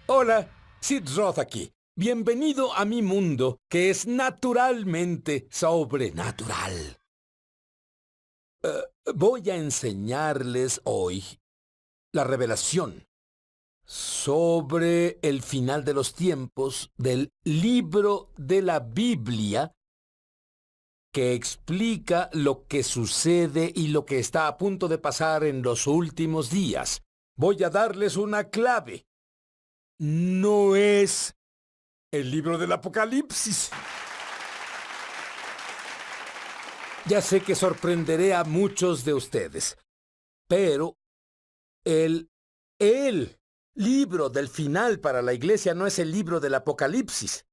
Hola, Sid Roth aquí. Bienvenido a mi mundo, que es naturalmente sobrenatural. Voy a enseñarles hoy la revelación sobre el final de los tiempos del libro de la Biblia que explica lo que sucede y lo que está a punto de pasar en los últimos días. Voy a darles una clave. No es el libro del Apocalipsis. Ya sé que sorprenderé a muchos de ustedes, pero el, el libro del final para la iglesia no es el libro del Apocalipsis.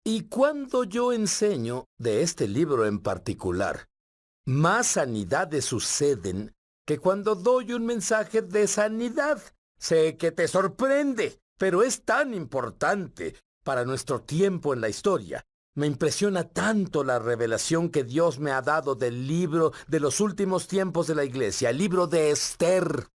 Y cuando yo enseño de este libro en particular, más sanidades suceden que cuando doy un mensaje de sanidad. Sé que te sorprende, pero es tan importante para nuestro tiempo en la historia. Me impresiona tanto la revelación que Dios me ha dado del libro de los últimos tiempos de la iglesia, el libro de Esther.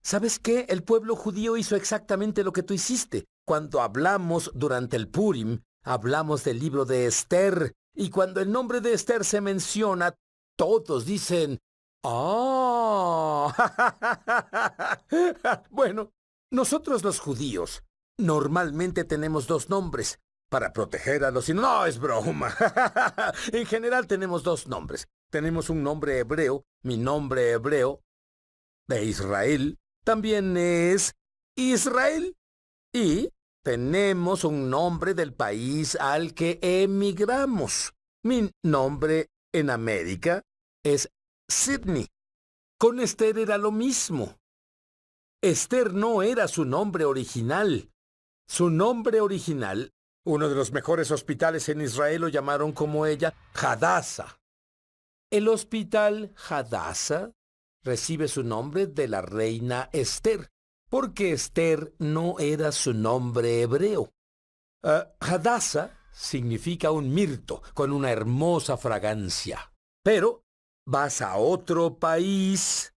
¿Sabes qué? El pueblo judío hizo exactamente lo que tú hiciste. Cuando hablamos durante el Purim, hablamos del libro de Esther. Y cuando el nombre de Esther se menciona, todos dicen, ¡ah! Bueno, nosotros los judíos normalmente tenemos dos nombres para proteger a los... No, es broma. En general tenemos dos nombres. Tenemos un nombre hebreo, mi nombre hebreo de Israel también es Israel. Y tenemos un nombre del país al que emigramos. Mi nombre en América es Sydney. Con Esther era lo mismo. Esther no era su nombre original. Su nombre original, uno de los mejores hospitales en Israel lo llamaron como ella, Hadassah. El hospital Hadassah recibe su nombre de la reina Esther, porque Esther no era su nombre hebreo. Hadassah significa un mirto con una hermosa fragancia. Pero vas a otro país,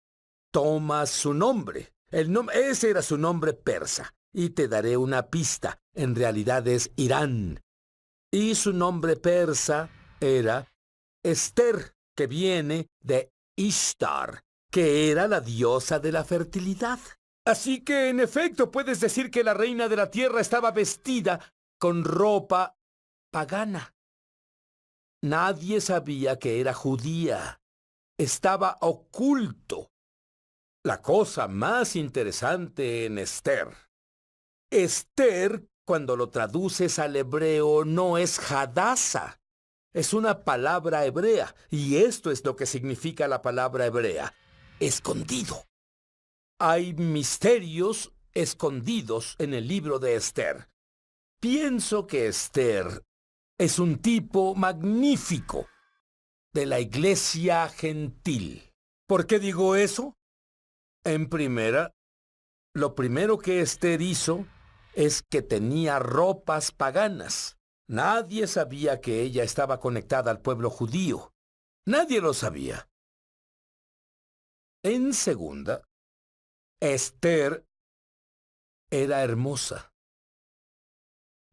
tomas su nombre. Ese era su nombre persa. Y te daré una pista. En realidad es Irán. Y su nombre persa era Esther, que viene de Ishtar, que era la diosa de la fertilidad. Así que, en efecto, puedes decir que la reina de la tierra estaba vestida con ropa pagana. Nadie sabía que era judía. Estaba oculto. La cosa más interesante en Esther. Esther, cuando lo traduces al hebreo, no es Hadassah. Es una palabra hebrea, y esto es lo que significa la palabra hebrea: escondido. Hay misterios escondidos en el libro de Esther. Pienso que Esther es un tipo magnífico de la iglesia gentil. ¿Por qué digo eso? En primera, lo primero que Esther hizo es que tenía ropas paganas. Nadie sabía que ella estaba conectada al pueblo judío. Nadie lo sabía. En segunda, Esther era hermosa.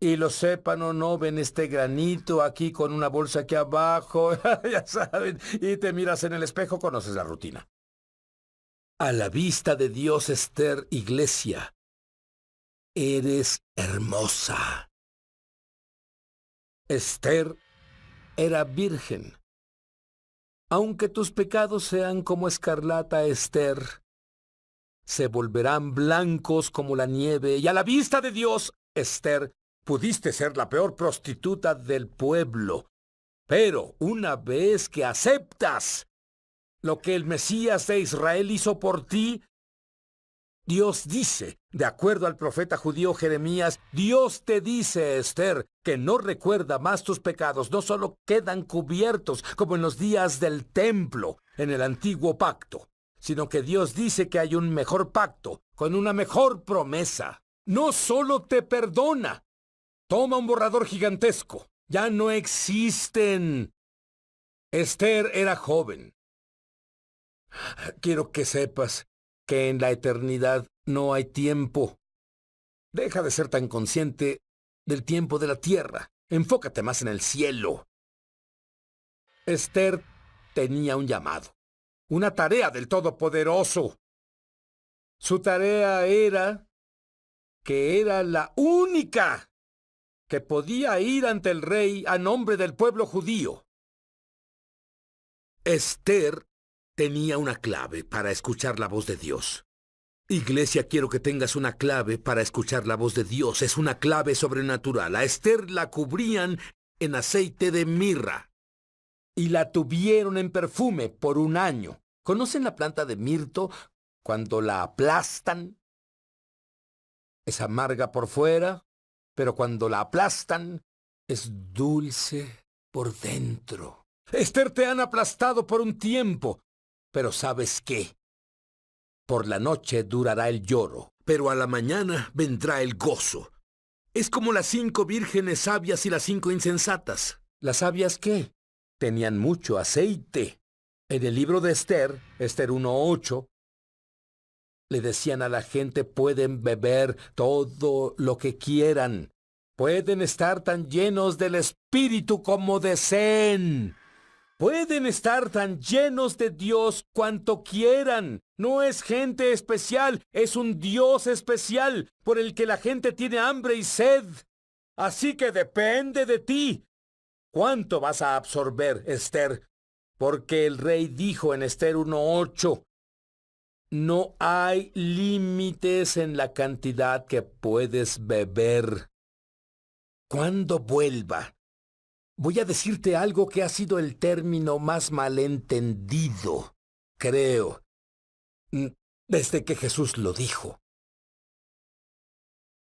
Y lo sepan o no, ven este granito aquí con una bolsa aquí abajo, ya saben, y te miras en el espejo, conoces la rutina. A la vista de Dios, Esther, iglesia, eres hermosa. Esther era virgen. Aunque tus pecados sean como escarlata, Esther, se volverán blancos como la nieve, y a la vista de Dios, Esther, pudiste ser la peor prostituta del pueblo. Pero una vez que aceptas lo que el Mesías de Israel hizo por ti, Dios dice, de acuerdo al profeta judío Jeremías, Dios te dice, Esther, que no recuerda más tus pecados, no solo quedan cubiertos como en los días del templo, en el antiguo pacto, sino que Dios dice que hay un mejor pacto, con una mejor promesa. No solo te perdona, toma un borrador gigantesco, ya no existen. Esther era joven. Quiero que sepas que en la eternidad no hay tiempo. Deja de ser tan consciente del tiempo de la tierra. Enfócate más en el cielo. Esther tenía un llamado, una tarea del Todopoderoso. Su tarea era que era la única que podía ir ante el rey a nombre del pueblo judío. Esther tenía una clave para escuchar la voz de Dios. Iglesia, quiero que tengas una clave para escuchar la voz de Dios. Es una clave sobrenatural. A Esther la cubrían en aceite de mirra y la tuvieron en perfume por 1 año. ¿Conocen la planta de mirto cuando la aplastan? Es amarga por fuera, pero cuando la aplastan, es dulce por dentro. Esther, te han aplastado por un tiempo, pero ¿sabes qué? Por la noche durará el lloro, pero a la mañana vendrá el gozo. Es como las 5 vírgenes sabias y las 5 insensatas. ¿Las sabias qué? Tenían mucho aceite. En el libro de Esther, Esther 1:8, le decían a la gente: pueden beber todo lo que quieran. Pueden estar tan llenos del Espíritu como deseen. Pueden estar tan llenos de Dios cuanto quieran. No es gente especial, es un Dios especial por el que la gente tiene hambre y sed. Así que depende de ti. ¿Cuánto vas a absorber, Esther? Porque el rey dijo en Esther 1:8, no hay límites en la cantidad que puedes beber. Cuando vuelva, voy a decirte algo que ha sido el término más malentendido, creo, desde que Jesús lo dijo.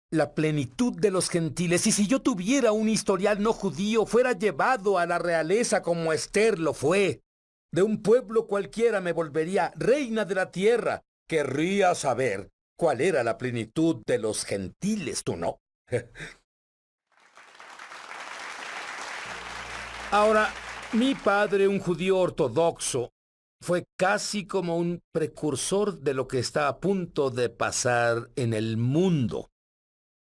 La plenitud de los gentiles. Y si yo tuviera un historial no judío, fuera llevado a la realeza como Esther lo fue, de un pueblo cualquiera me volvería reina de la tierra. Querría saber cuál era la plenitud de los gentiles, ¿tú no? Ahora, mi padre, un judío ortodoxo, fue casi como un precursor de lo que está a punto de pasar en el mundo.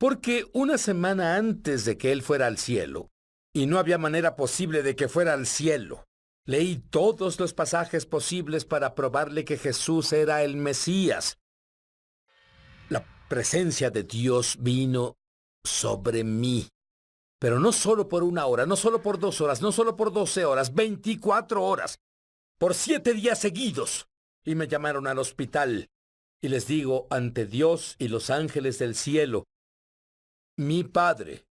Porque 1 semana antes de que él fuera al cielo, y no había manera posible de que fuera al cielo, leí todos los pasajes posibles para probarle que Jesús era el Mesías. La presencia de Dios vino sobre mí. Pero no solo por 1 hora, no solo por 2 horas, no solo por 12 horas, 24 horas, por 7 días seguidos. Y me llamaron al hospital. Y les digo ante Dios y los ángeles del cielo: mi padre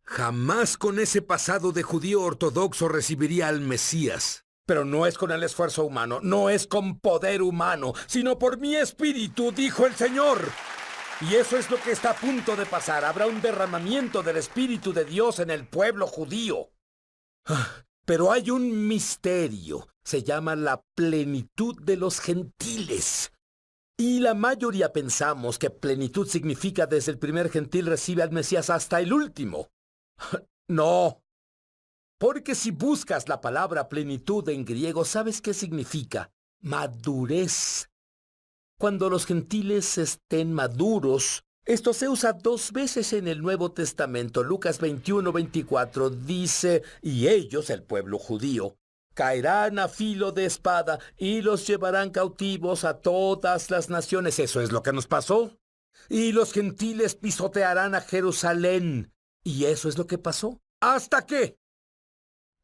jamás con ese pasado de judío ortodoxo recibiría al Mesías. Pero no es con el esfuerzo humano, no es con poder humano, sino por mi espíritu, dijo el Señor. Y eso es lo que está a punto de pasar. Habrá un derramamiento del Espíritu de Dios en el pueblo judío. Pero hay un misterio. Se llama la plenitud de los gentiles. Y la mayoría pensamos que plenitud significa desde el primer gentil recibe al Mesías hasta el último. No. Porque si buscas la palabra plenitud en griego, ¿sabes qué significa? Madurez. Cuando los gentiles estén maduros, esto se usa 2 veces en el Nuevo Testamento. Lucas 21:24 dice: y ellos, el pueblo judío, caerán a filo de espada y los llevarán cautivos a todas las naciones. Eso es lo que nos pasó. Y los gentiles pisotearán a Jerusalén. Y eso es lo que pasó. ¿Hasta qué?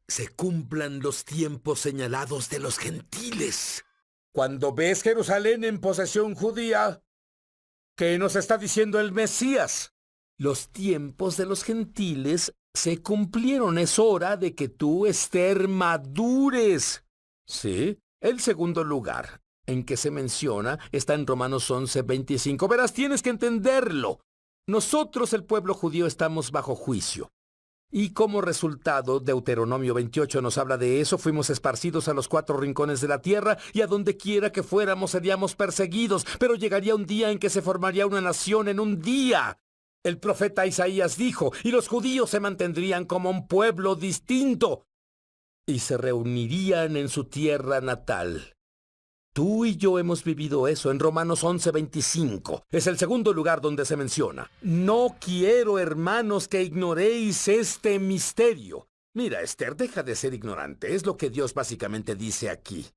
Se cumplan los tiempos señalados de los gentiles. Cuando ves Jerusalén en posesión judía, ¿qué nos está diciendo el Mesías? Los tiempos de los gentiles se cumplieron. Es hora de que tú, Esther, madures. Sí, el segundo lugar en que se menciona está en Romanos 11:25. Verás, tienes que entenderlo. Nosotros, el pueblo judío, estamos bajo juicio. Y como resultado, Deuteronomio 28 nos habla de eso. Fuimos esparcidos a los 4 rincones de la tierra, y a donde quiera que fuéramos seríamos perseguidos. Pero llegaría un día en que se formaría una nación en un día. El profeta Isaías dijo: y los judíos se mantendrían como un pueblo distinto, y se reunirían en su tierra natal. Tú y yo hemos vivido eso en Romanos 11:25. Es el segundo lugar donde se menciona. No quiero, hermanos, que ignoréis este misterio. Mira, Esther, deja de ser ignorante. Es lo que Dios básicamente dice aquí.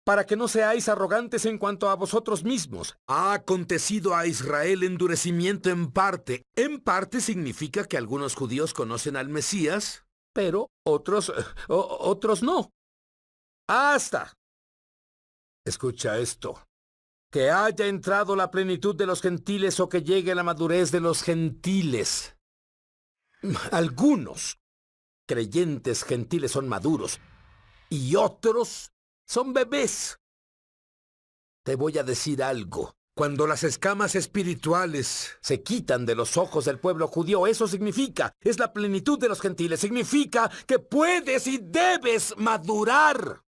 Para que no seáis arrogantes en cuanto a vosotros mismos. Ha acontecido a Israel endurecimiento en parte. En parte significa que algunos judíos conocen al Mesías, pero otros no. Hasta. Escucha esto. Que haya entrado la plenitud de los gentiles o que llegue la madurez de los gentiles. Algunos creyentes gentiles son maduros y otros son bebés. Te voy a decir algo. Cuando las escamas espirituales se quitan de los ojos del pueblo judío, eso significa, es la plenitud de los gentiles, significa que puedes y debes madurar.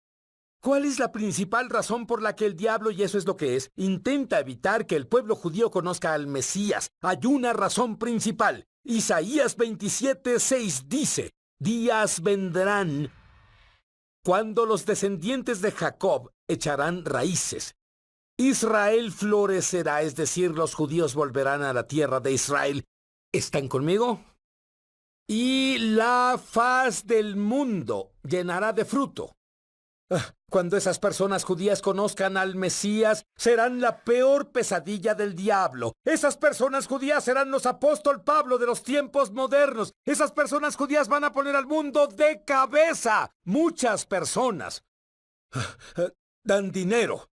¿Cuál es la principal razón por la que el diablo, y eso es lo que es, intenta evitar que el pueblo judío conozca al Mesías? Hay una razón principal. Isaías 27:6 dice, días vendrán cuando los descendientes de Jacob echarán raíces. Israel florecerá, es decir, los judíos volverán a la tierra de Israel. ¿Están conmigo? Y la faz del mundo llenará de fruto. Cuando esas personas judías conozcan al Mesías, serán la peor pesadilla del diablo. Esas personas judías serán los apóstol Pablo de los tiempos modernos. Esas personas judías van a poner al mundo de cabeza. Muchas personas dan dinero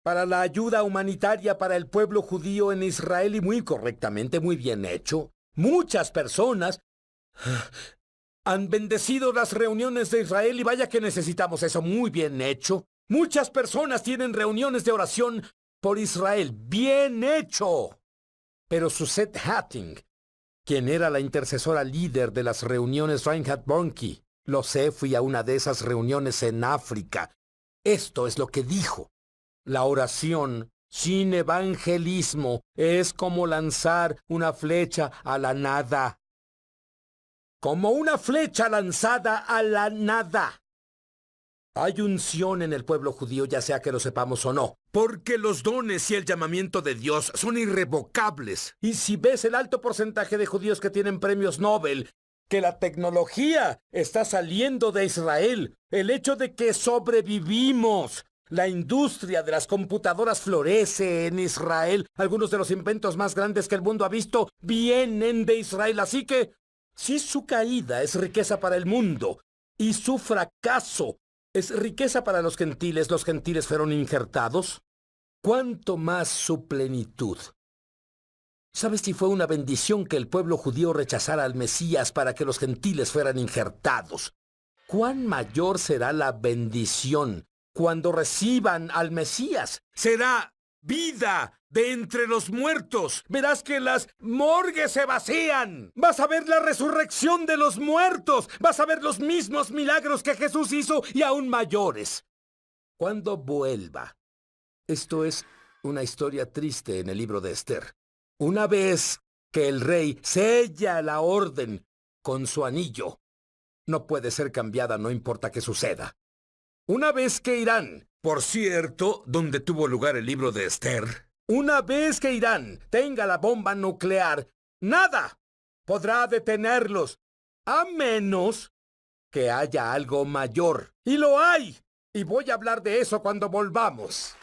para la ayuda humanitaria para el pueblo judío en Israel y muy correctamente, muy bien hecho. Muchas personas han bendecido las reuniones de Israel y vaya que necesitamos eso muy bien hecho. Muchas personas tienen reuniones de oración por Israel. Bien hecho. Pero Suzette Hatting, quien era la intercesora líder de las reuniones Reinhard Bonnke, lo sé, fui a una de esas reuniones en África. Esto es lo que dijo. La oración sin evangelismo es como lanzar una flecha a la nada. Como una flecha lanzada a la nada. Hay unción en el pueblo judío, ya sea que lo sepamos o no, porque los dones y el llamamiento de Dios son irrevocables. Y si ves el alto porcentaje de judíos que tienen premios Nobel, que la tecnología está saliendo de Israel, el hecho de que sobrevivimos, la industria de las computadoras florece en Israel, algunos de los inventos más grandes que el mundo ha visto vienen de Israel, así que si su caída es riqueza para el mundo y su fracaso es riqueza para los gentiles fueron injertados, ¿cuánto más su plenitud? ¿Sabes si fue una bendición que el pueblo judío rechazara al Mesías para que los gentiles fueran injertados? ¿Cuán mayor será la bendición cuando reciban al Mesías? Será vida de entre los muertos. Verás que las morgues se vacían. Vas a ver la resurrección de los muertos. Vas a ver los mismos milagros que Jesús hizo y aún mayores. Cuando vuelva. Esto es una historia triste en el libro de Esther. Una vez que el rey sella la orden con su anillo, no puede ser cambiada, no importa qué suceda. Una vez que Irán, por cierto, donde tuvo lugar el libro de Esther, una vez que Irán tenga la bomba nuclear, nada podrá detenerlos, a menos que haya algo mayor. Y lo hay. Y voy a hablar de eso cuando volvamos.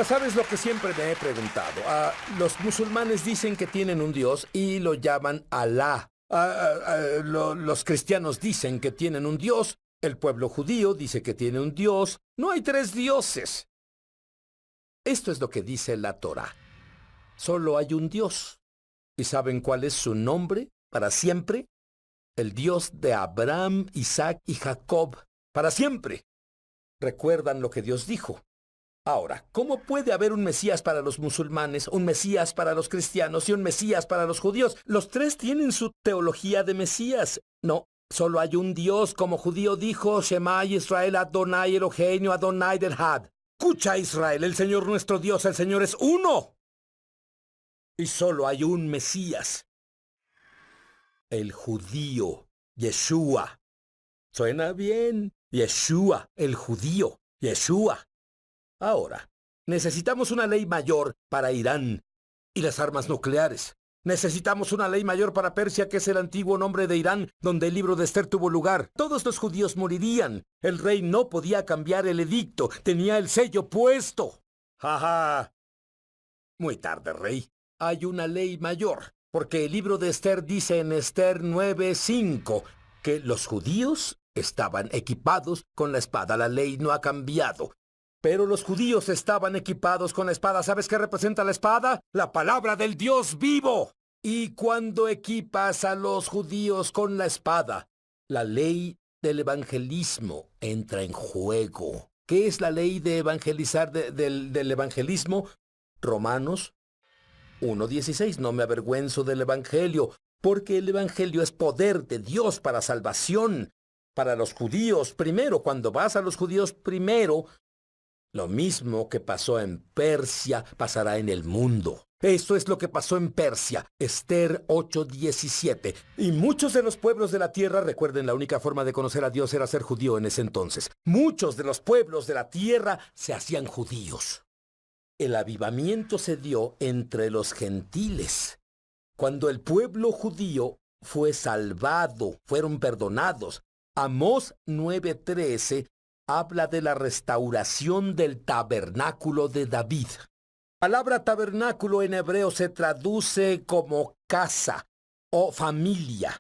¿Sabes lo que siempre me he preguntado? Los musulmanes dicen que tienen un Dios y lo llaman Alá. Los cristianos dicen que tienen un Dios. El pueblo judío dice que tiene un Dios. No hay tres dioses. Esto es lo que dice la Torá. Solo hay un Dios. ¿Y saben cuál es su nombre para siempre? El Dios de Abraham, Isaac y Jacob. Para siempre. ¿Recuerdan lo que Dios dijo? Ahora, ¿cómo puede haber un Mesías para los musulmanes, un Mesías para los cristianos y un Mesías para los judíos? Los tres tienen su teología de Mesías. No, solo hay un Dios, como judío dijo, Shema Yisrael Adonai Eloheinu Adonai Echad. Escucha, Israel, el Señor nuestro Dios, el Señor es uno. Y solo hay un Mesías. El judío, Yeshua. ¿Suena bien? Yeshua, el judío. Yeshua. Ahora, necesitamos una ley mayor para Irán y las armas nucleares. Necesitamos una ley mayor para Persia, que es el antiguo nombre de Irán, donde el libro de Esther tuvo lugar. Todos los judíos morirían. El rey no podía cambiar el edicto. Tenía el sello puesto. ¡Ja, ja! Muy tarde, rey. Hay una ley mayor, porque el libro de Esther dice en Esther 9:5 que los judíos estaban equipados con la espada. La ley no ha cambiado. Pero los judíos estaban equipados con la espada. ¿Sabes qué representa la espada? La palabra del Dios vivo. Y cuando equipas a los judíos con la espada, la ley del evangelismo entra en juego. ¿Qué es la ley de evangelizar del evangelismo? Romanos 1:16. No me avergüenzo del evangelio, porque el evangelio es poder de Dios para salvación. Para los judíos primero. Cuando vas a los judíos primero, lo mismo que pasó en Persia pasará en el mundo. Eso es lo que pasó en Persia. Esther 8:17. Y muchos de los pueblos de la tierra, recuerden, la única forma de conocer a Dios era ser judío en ese entonces. Muchos de los pueblos de la tierra se hacían judíos. El avivamiento se dio entre los gentiles. Cuando el pueblo judío fue salvado, fueron perdonados. Amós 9:13 habla de la restauración del tabernáculo de David. La palabra tabernáculo en hebreo se traduce como casa o familia.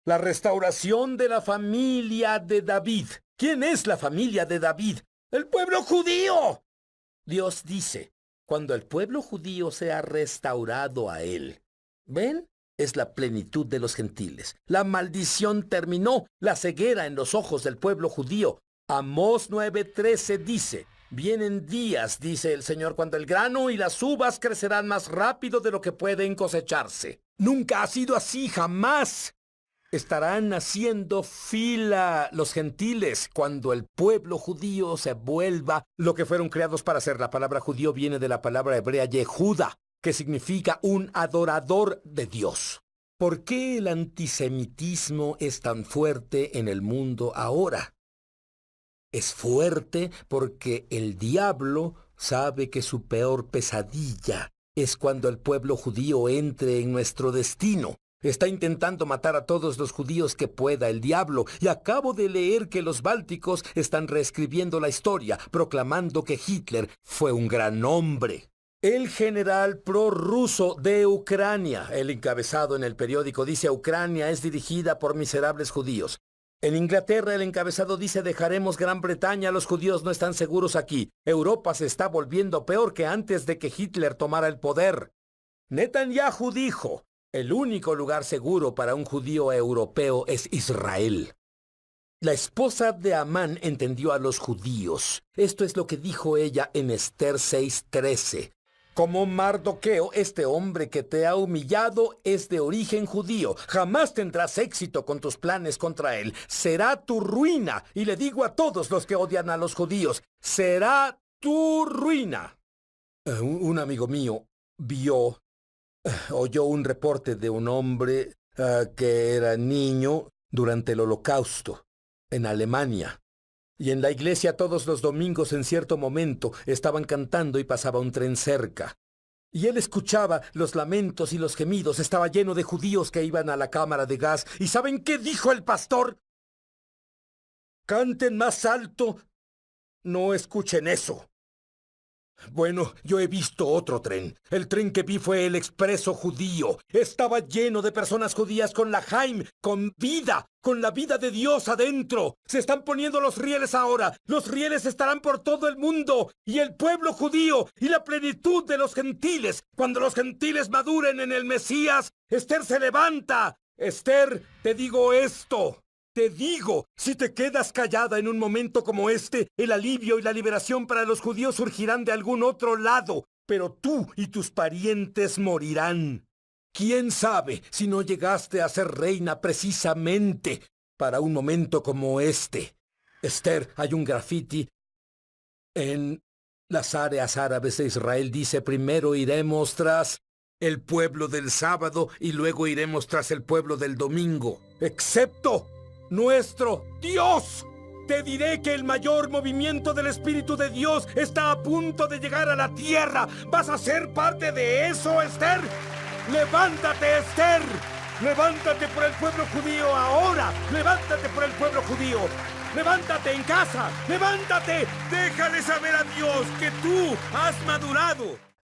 La restauración de la familia de David. ¿Quién es la familia de David? ¡El pueblo judío! Dios dice, cuando el pueblo judío sea restaurado a él, ¿ven? Es la plenitud de los gentiles. La maldición terminó, la ceguera en los ojos del pueblo judío. Amós 9:13 dice, vienen días, dice el Señor, cuando el grano y las uvas crecerán más rápido de lo que pueden cosecharse. Nunca ha sido así, jamás. Estarán haciendo fila los gentiles cuando el pueblo judío se vuelva lo que fueron creados para ser. La palabra judío viene de la palabra hebrea Yehuda, que significa un adorador de Dios. ¿Por qué el antisemitismo es tan fuerte en el mundo ahora? Es fuerte porque el diablo sabe que su peor pesadilla es cuando el pueblo judío entre en nuestro destino. Está intentando matar a todos los judíos que pueda el diablo. Y acabo de leer que los bálticos están reescribiendo la historia, proclamando que Hitler fue un gran hombre. El general prorruso de Ucrania, el encabezado en el periódico, dice: Ucrania es dirigida por miserables judíos. En Inglaterra el encabezado dice: dejaremos Gran Bretaña, los judíos no están seguros aquí. Europa se está volviendo peor que antes de que Hitler tomara el poder. Netanyahu dijo: el único lugar seguro para un judío europeo es Israel. La esposa de Amán entendió a los judíos. Esto es lo que dijo ella en Esther 6:13. Como Mardoqueo, este hombre que te ha humillado es de origen judío. Jamás tendrás éxito con tus planes contra él. Será tu ruina. Y le digo a todos los que odian a los judíos, será tu ruina. Un amigo mío oyó un reporte de un hombre que era niño durante el Holocausto en Alemania. Y en la iglesia todos los domingos en cierto momento estaban cantando y pasaba un tren cerca. Y él escuchaba los lamentos y los gemidos. Estaba lleno de judíos que iban a la cámara de gas. ¿Y saben qué dijo el pastor? Canten más alto. No escuchen eso. Bueno, yo he visto otro tren. El tren que vi fue el expreso judío. Estaba lleno de personas judías con la Haim, con vida, con la vida de Dios adentro. Se están poniendo los rieles ahora. Los rieles estarán por todo el mundo. Y el pueblo judío y la plenitud de los gentiles. Cuando los gentiles maduren en el Mesías, Esther se levanta. Esther, te digo esto. Te digo, si te quedas callada en un momento como este, el alivio y la liberación para los judíos surgirán de algún otro lado, pero tú y tus parientes morirán. ¿Quién sabe si no llegaste a ser reina precisamente para un momento como este? Esther, hay un graffiti en las áreas árabes de Israel. Dice: primero iremos tras el pueblo del sábado y luego iremos tras el pueblo del domingo, excepto nuestro Dios. Te diré que el mayor movimiento del Espíritu de Dios está a punto de llegar a la tierra. ¿Vas a ser parte de eso, Esther? ¡Levántate, Esther! ¡Levántate por el pueblo judío ahora! ¡Levántate por el pueblo judío! ¡Levántate en casa! ¡Levántate! ¡Déjale saber a Dios que tú has madurado!